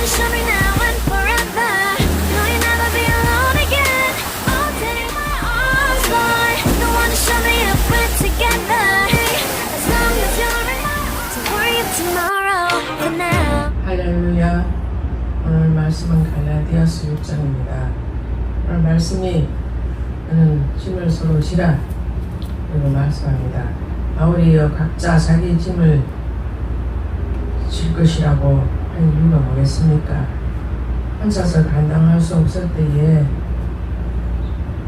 show me now and forever. No, you'll never be alone again. Oh, take my arms, boy. Don't wanna show me if we're together. Hey, as long as you're in my arms, don't worry of tomorrow. For now. 할렐루야. 오늘 말씀은 갈라디아서 6장입니다. 오늘 말씀이 너는 짐을 서로 지라 라고 말씀합니다. 바울이여 각자 자기 짐을 질 것이라고 한 이유가 뭐겠습니까? 혼자서 감당할 수 없을 때에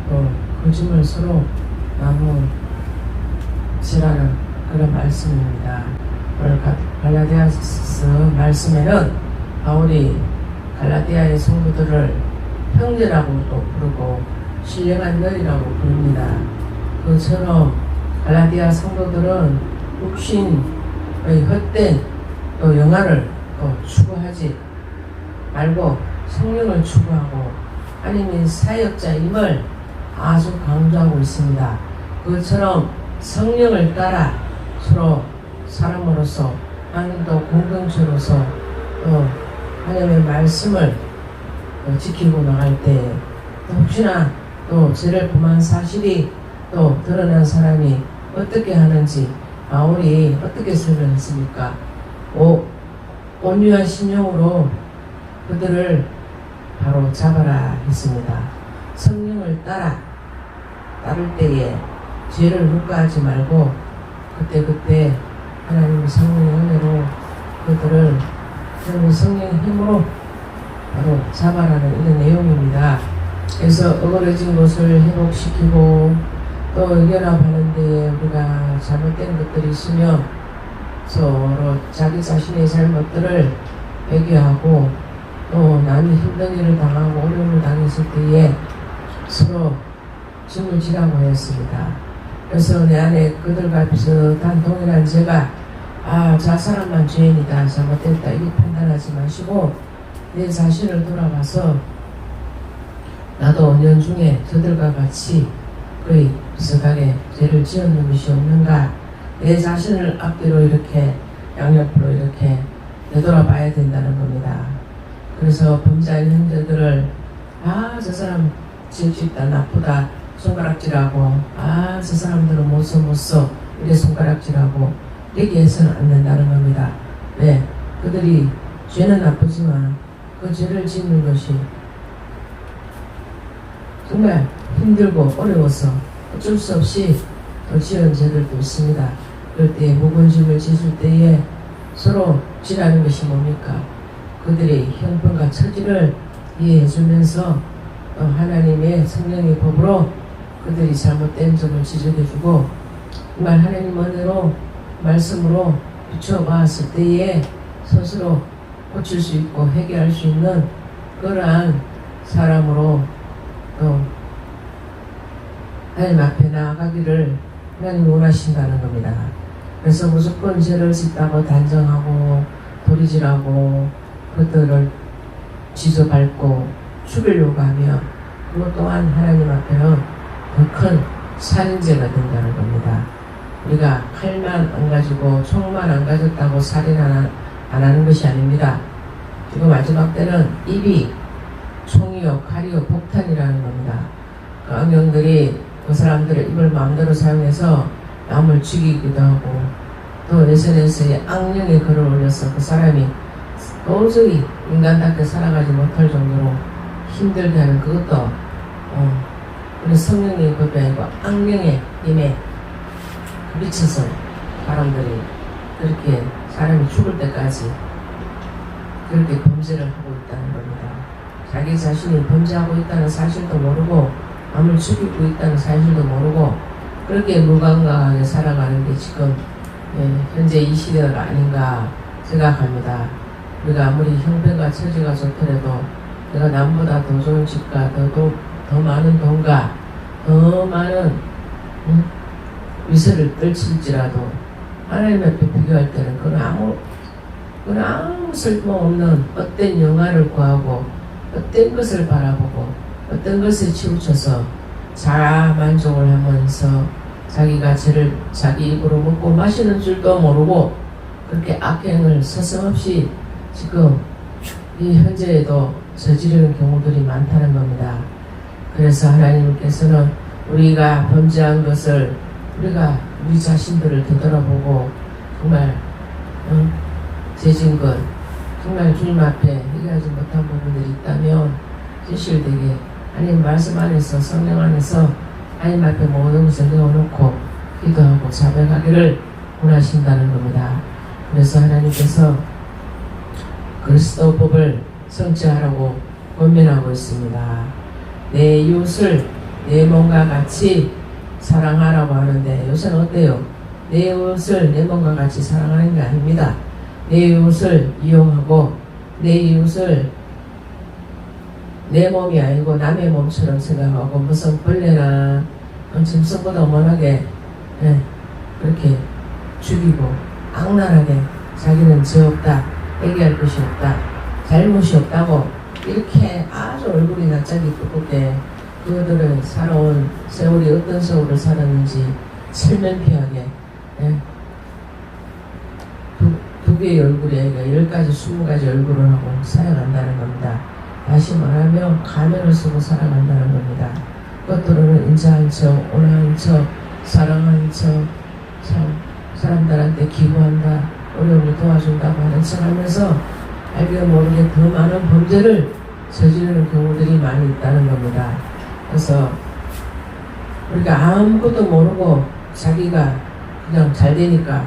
또 그 짐을 서로 나누어 지라는 그런 말씀입니다. 오늘 갈라디아서 말씀에는 바울이 갈라디아의 성도들을 형제라고도 부르고 신령한 너희라고 부릅니다. 그처럼 갈라디아 성도들은 육신의 헛된 또 영화를 또 추구하지 말고 성령을 추구하고 하나님의 사역자임을 아주 강조하고 있습니다. 그처럼 성령을 따라 서로 사람으로서 하나님도 공동체로서 또 하나님의 말씀을 지키고 나갈 때 혹시나 또 죄를 범한 사실이 또 드러난 사람이 어떻게 하는지 바울이 어떻게 설명했습니까? 온유한 심령으로 그들을 바로 잡아라 했습니다. 성령을 따를 때에 죄를 묵과하지 말고 그때 하나님의 성령의 은혜로 그들을 하나님의 성령의 힘으로 바로 잡아라는 이런 내용입니다. 그래서 어그러진 것을 회복시키고 또 연합하는 데에 우리가 잘못된 것들이 있으면 서로 자기 자신의 잘못들을 회개하고 또 남이 힘든 일을 당하고 어려움을 당했을 때에 서로 짐을 지라고 했습니다. 그래서 내 안에 그들과 비슷한 동일한 죄가 저 사람만 죄인이다 잘못됐다 이렇게 판단하지 마시고 내 자신을 돌아봐서 나도 연중에 저들과 같이 거의 비슷하게 죄를 지었는 것이 없는가 내 자신을 앞뒤로 이렇게 양옆으로 이렇게 되돌아봐야 된다는 겁니다. 그래서 범죄한 형제들을 저 사람 지읍시다 나쁘다 손가락질하고 저 사람들은 못써 이래 손가락질하고 이렇게 해서는 안 된다는 겁니다. 왜? 그들이 죄는 나쁘지만 그 죄를 짓는 것이 정말 힘들고 어려워서 어쩔 수 없이 또 지은 죄들도 있습니다. 그럴 때 묵은짐을 짓을 때에 서로 지라는 것이 뭡니까? 그들의 형편과 처지를 이해해주면서 또 하나님의 성령의 법으로 그들이 잘못된 점을 지적해주고 정말 하나님 은혜로 말씀으로 비춰봤을 때에 스스로 고칠 수 있고 해결할 수 있는 그러한 사람으로 또 하나님 앞에 나아가기를 하나님이 원하신다는 겁니다. 그래서 무조건 죄를 짓다고 단정하고 도리질하고 그들을 지저밟고 죽이려고 하면 그것 또한 하나님 앞에는 더 큰 살인죄가 된다는 겁니다. 우리가 칼만 안 가지고 총만 안 가졌다고 살인 안 하는 것이 아닙니다. 지금 마지막 때는 입이 총이요 칼이요 폭탄이라는 겁니다. 그 악령들이 그 사람들의 입을 마음대로 사용해서 남을 죽이기도 하고 또 SNS에 악령의 글을 올려서 그 사람이 도저히 인간답게 살아가지 못할 정도로 힘들게 하는 그것도 우리 성령의 법이 아니고 악령의 힘에 미쳐서 사람들이 그렇게 사람이 죽을 때까지 그렇게 범죄를 하고 있다는 겁니다. 자기 자신이 범죄하고 있다는 사실도 모르고 남을 죽이고 있다는 사실도 모르고 그렇게 무감각하게 살아가는 게 지금 현재 이 시대가 아닌가 생각합니다. 우리가 아무리 형편과 처지가 좋더라도 내가 남보다 더 좋은 집과 더 많은 돈과 더 많은 위세를 떨칠지라도 하나님 앞에 비교할 때는 그건 아무 쓸모없는 헛된 영화를 구하고 헛된 것을 바라보고 어떤 것에 치우쳐서 자만족을 하면서 자기가 죄를 자기 입으로 먹고 마시는 줄도 모르고 그렇게 악행을 서슴없이 지금 이 현재에도 저지르는 경우들이 많다는 겁니다. 그래서 하나님께서는 우리가 범죄한 것을 우리가 우리 자신들을 되돌아보고 정말 죄진 것 정말 주님 앞에 해결하지 못한 부분들이 있다면 진실되게 하나님 말씀 안에서 성령 안에서 하나님 앞에 모든 것을 내어놓고 기도하고 자백하기를 원하신다는 겁니다. 그래서 하나님께서 그리스도법을 성취하라고 권면하고 있습니다. 내 이웃을 내 몸과 같이 사랑하라고 하는데 요새는 어때요? 내 이웃을 내 몸과 같이 사랑하는 게 아닙니다. 내 이웃을 이용하고 내 이웃을 내 몸이 아니고 남의 몸처럼 생각하고 무슨 벌레나 짐승보다 어머나게 그렇게 죽이고 악랄하게 자기는 죄 없다, 얘기할 것이 없다, 잘못이 없다고 이렇게 아주 얼굴이 낯짝이 두껍게 그들은 살아온 세월이 어떤 세월을 살았는지 철면피하게 두 개의 얼굴이 아니라 10가지, 20가지 얼굴을 하고 살아간다는 겁니다. 다시 말하면 가면을 쓰고 살아간다는 겁니다. 겉으로는 인자한 척, 온화한 척, 사랑하는 척, 참 사람들한테 기부한다, 어려움을 도와준다고 하는 척 하면서 알게 모르게 더 많은 범죄를 저지르는 경우들이 많이 있다는 겁니다. 그래서 우리가 아무것도 모르고 자기가 그냥 잘 되니까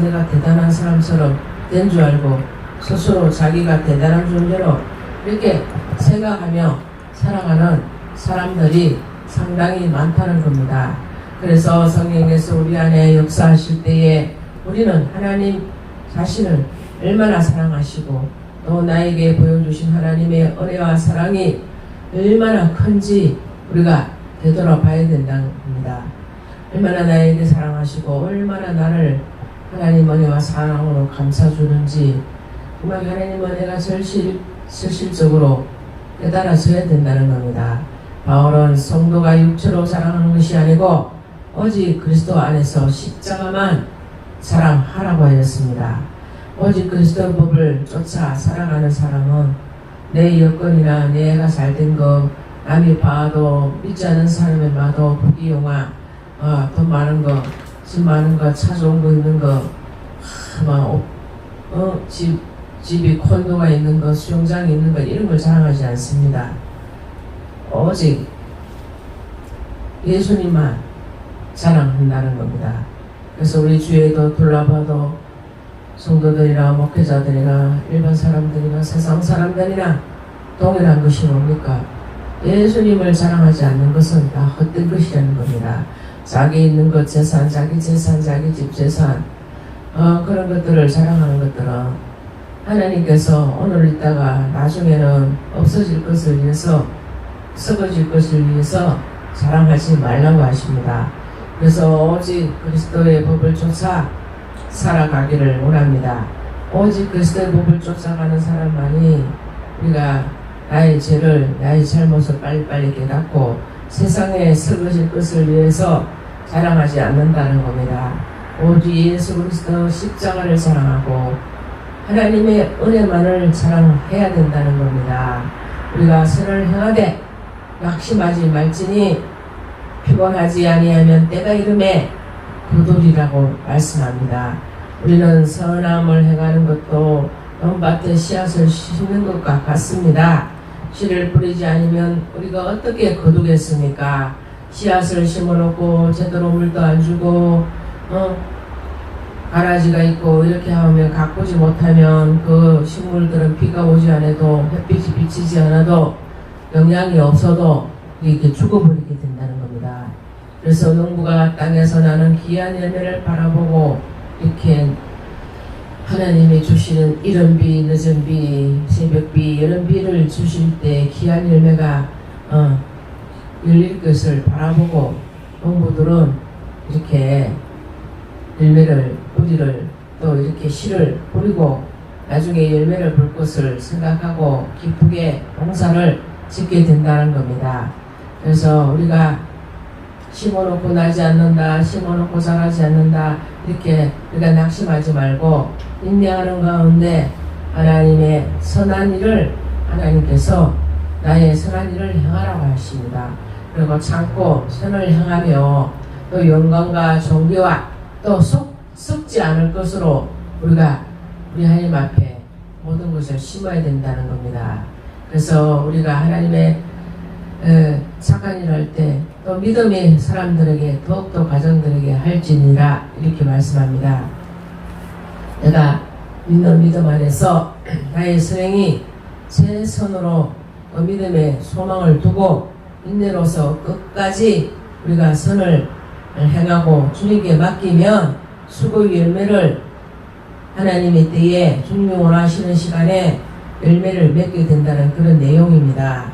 내가 대단한 사람처럼 된 줄 알고 스스로 자기가 대단한 존재로 이렇게 생각하며 살아가는 사람들이 상당히 많다는 겁니다. 그래서 성령께서 우리 안에 역사하실 때에 우리는 하나님 자신을 얼마나 사랑하시고 또 나에게 보여주신 하나님의 은혜와 사랑이 얼마나 큰지 우리가 되돌아봐야 된다는 겁니다. 얼마나 나에게 사랑하시고 얼마나 나를 하나님 은혜와 사랑으로 감싸주는지 정말 하나님 은혜가 절실적으로 깨달아져야 된다는 겁니다. 바울은 성도가 육체로 사랑하는 것이 아니고 오직 그리스도 안에서 십자가만 사랑하라고 하였습니다. 오직 그리스도 법을 쫓아 사랑하는 사람은 내 여건이나 내가 잘된 거 남이 봐도 믿지 않는 사람이 봐도 부귀영화 돈 많은 거, 집 많은 거, 차 좋은 거 있는 거, 집이 콘도가 있는 거, 수영장이 있는 거 이런 걸 자랑하지 않습니다. 오직 예수님만 자랑한다는 겁니다. 그래서 우리 주위에도 둘러봐도 성도들이나 목회자들이나 일반 사람들이나 세상 사람들이나 동일한 것이 뭡니까? 예수님을 자랑하지 않는 것은 다 헛된 것이라는 겁니다. 자기 있는 것 재산, 자기 재산, 자기 집 재산 그런 것들을 자랑하는 것들은 하나님께서 오늘 있다가 나중에는 없어질 것을 위해서 썩어질 것을 위해서 자랑하지 말라고 하십니다. 그래서 오직 그리스도의 법을 쫓아 살아가기를 원합니다. 오직 그리스도의 법을 쫓아가는 사람만이 우리가 나의 죄를, 나의 잘못을 빨리빨리 깨닫고 세상에 썩어질 것을 위해서 자랑하지 않는다는 겁니다. 오직 예수 그리스도 십자가를 사랑하고 하나님의 은혜만을 자랑해야 된다는 겁니다. 우리가 선을 행하되 낙심하지 말지니 피곤하지 아니하면 때가 이름에 그돌이라고 말씀합니다. 우리는 선함을 행하는 것도 논밭에 씨앗을 심는 것과 같습니다. 씨를 뿌리지 않으면 우리가 어떻게 거두겠습니까? 씨앗을 심어놓고 제대로 물도 안 주고 가라지가 있고 이렇게 하면 가꾸지 못하면 그 식물들은 비가 오지 않아도 햇빛이 비치지 않아도 영양이 없어도 이렇게 죽어버리게 된다는 겁니다. 그래서 농부가 땅에서 나는 귀한 열매를 바라보고 이렇게 하나님이 주시는 이른 비, 늦은 비, 새벽비 이런 비를 주실 때 귀한 열매가 열릴 것을 바라보고 농부들은 이렇게 열매를 뿌리를 또 이렇게 씨를 뿌리고 나중에 열매를 볼 것을 생각하고 기쁘게 봉사를 짓게 된다는 겁니다. 그래서 우리가 심어놓고 나지 않는다, 심어놓고 자라지 않는다 이렇게 우리가 낙심하지 말고 인내하는 가운데 하나님의 선한 일을 하나님께서 나의 선한 일을 행하라고 하십니다. 그리고 참고 선을 행하며 또 영광과 존귀와 또 썩지 않을 것으로 우리가 우리 하나님 앞에 모든 것을 심어야 된다는 겁니다. 그래서 우리가 하나님의 착한 일을 할 때 또 믿음의 사람들에게 더욱더 가정들에게 할지니라 이렇게 말씀합니다. 내가 믿는 믿음 안에서 나의 선행이 최선으로 그 믿음의 소망을 두고 인내로서 끝까지 우리가 선을 행하고 주님께 맡기면 수고의 열매를 하나님의 때에 주님이 원하시는 시간에 열매를 맺게 된다는 그런 내용입니다.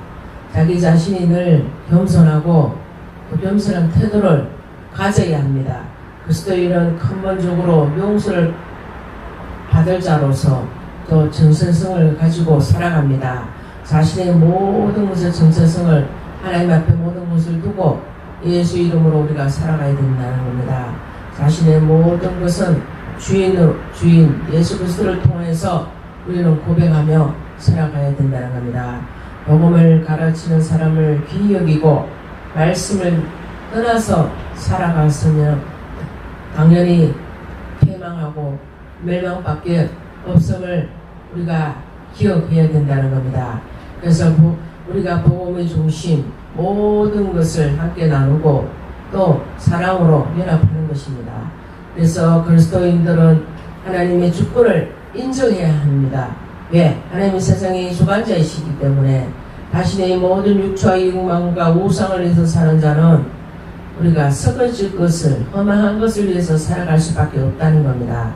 자기 자신이 늘 겸손하고 그 겸손한 태도를 가져야 합니다. 그리스도인은 근본적으로 용서를 받을 자로서 또 정체성을 가지고 살아갑니다. 자신의 모든 것을 정체성을 하나님 앞에 모든 것을 두고 예수 이름으로 우리가 살아가야 된다는 겁니다. 자신의 모든 것은 주인 예수 그리스도를 통해서 우리는 고백하며 살아가야 된다는 겁니다. 복음을 가르치는 사람을 귀히 여기고 말씀을 떠나서 살아갔으면 당연히 패망하고 멸망밖에 없음을 우리가 기억해야 된다는 겁니다. 그래서 우리가 복음의 중심 모든 것을 함께 나누고 또 사랑으로 연합하는 것입니다. 그래서 그리스도인들은 하나님의 주권을 인정해야 합니다. 왜? 하나님이 세상의 주관자이시기 때문에 자신의 모든 육체의 욕망과 우상을 위해서 사는 자는 우리가 썩어질 것을 허망한 것을 위해서 살아갈 수밖에 없다는 겁니다.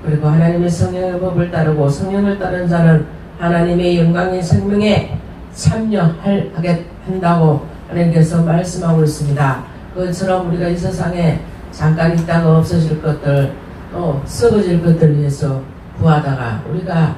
그리고 하나님의 성령의 법을 따르고 성령을 따른 자는 하나님의 영광의 생명에 참여하게 한다고 하나님께서 말씀하고 있습니다. 그것처럼 우리가 이 세상에 잠깐 있다가 없어질 것들 또 썩어질 것들을 위해서 구하다가 우리가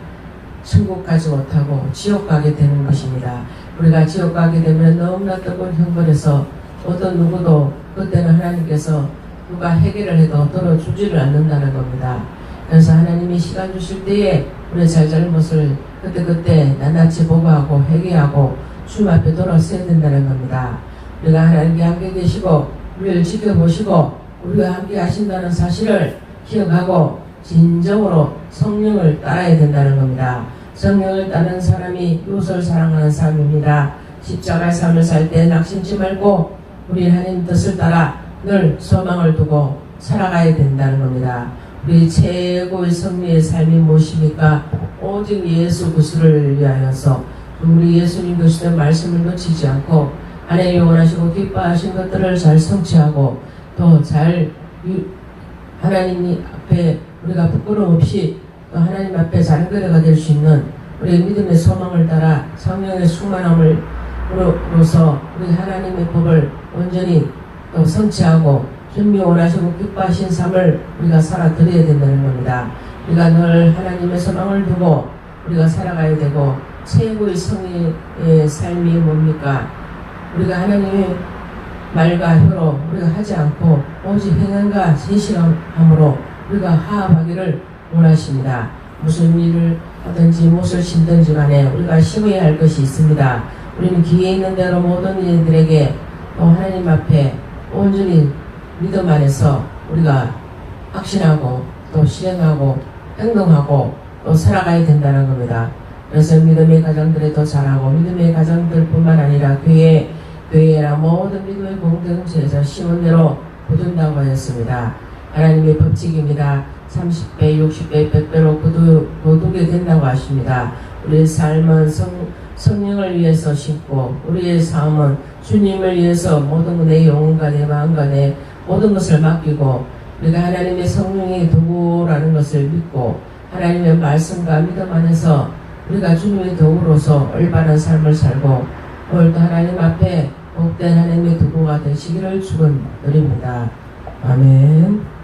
천국 가지 못하고 지옥 가게 되는 것입니다. 우리가 지옥 가게 되면 너무나 뜨거운 형벌에서 어떤 누구도 그때는 하나님께서 누가 해결을 해도 들어주지를 않는다는 겁니다. 그래서 하나님이 시간 주실 때에 우리의 잘잘못을 그때 낱낱이 보고하고 회개하고 주님 앞에 돌아서야 된다는 겁니다. 우리가 하나님께 함께 계시고 우리를 지켜보시고 우리가 함께 하신다는 사실을 기억하고 진정으로 성령을 따라야 된다는 겁니다. 성령을 따르는 사람이 이웃을 사랑하는 삶입니다. 십자가의 삶을 살 때 낙심치 말고 우리 하나님 뜻을 따라 늘 소망을 두고 살아가야 된다는 겁니다. 우리 최고의 승리의 삶이 무엇입니까? 오직 예수 그리스도를 위하여서 우리 예수님 그리스도의 말씀을 놓치지 않고 하나님이 원하시고 기뻐하신 것들을 잘 성취하고 또 잘 하나님 앞에 우리가 부끄러움 없이 또 하나님 앞에 자른 거래가 될 수 있는 우리 믿음의 소망을 따라 성령의 충만함으로서 우리 하나님의 법을 온전히 또 성취하고 주님이 원하시고 기뻐하신 삶을 우리가 살아드려야 된다는 겁니다. 우리가 늘 하나님의 소망을 두고 우리가 살아가야 되고 최고의 성의의 삶이 뭡니까? 우리가 하나님의 말과 혀로 우리가 하지 않고 오직 행함과 진실함으로 우리가 화합하기를 원하십니다. 무슨 일을 하든지 무엇을 심든지 간에 우리가 심어야 할 것이 있습니다. 우리는 기회 있는 대로 모든 이들에게 또 하나님 앞에 온전히 믿음 안에서 우리가 확신하고 또 실행하고 행동하고 또 살아가야 된다는 겁니다. 그래서 믿음의 가정들에 더 잘하고 믿음의 가정들뿐만 아니라 교회나 모든 믿음의 공동체에서 심은 대로 거둔다고 하였습니다. 하나님의 법칙입니다. 30배, 60배, 100배로 거두게 된다고 하십니다. 우리의 삶은 성령을 위해서 심고 우리의 삶은 주님을 위해서 모든 내 영혼과 내 마음과 내 모든 것을 맡기고 우리가 하나님의 성령의 도구라는 것을 믿고 하나님의 말씀과 믿음 안에서 우리가 주님의 도구로서 올바른 삶을 살고 오늘도 하나님 앞에 복된 하나님의 도구가 되시기를 축원드립니다. 아멘.